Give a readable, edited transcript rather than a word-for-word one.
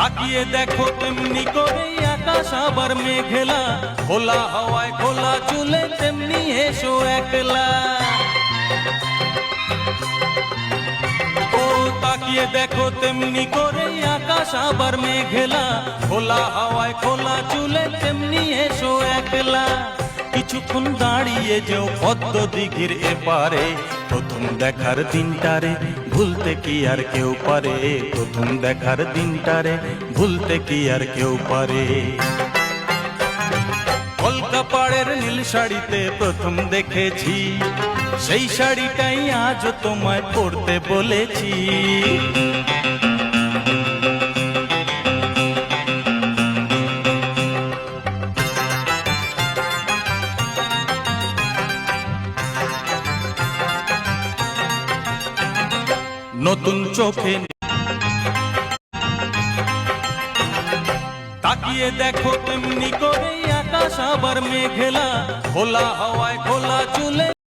তাকিয়ে দেখো তেমনি করে আকাশ আবার মেঘলা, খোলা হাওয়ায় খোলা চুলে তেমনি এসো একলা। ও তাকিয়ে দেখো তেমনি করে আকাশ আবার মেঘলা, খোলা হাওয়ায় খোলা চুলে তেমনি এসো একলা। কিছুক্ষণ দাঁড়িয়ে যেও পদ্ম দিঘির এপারে, প্রথম দেখার দিনটারে ভুলতে কি আর কেউ পারে, প্রথম দেখার দিনটারে ভুলতে কি আর কেউ পারে। কলকা পাড়ের নীল শাড়িতে প্রথম দেখেছি, সেই শাড়িটাই আজও তোমায় পরতে বলেছি। নতুন চোখে তাকিয়ে দেখো তেমনি করে আকাশ আবার মেঘলা, খোলা হাওয়ায় খোলা চুলে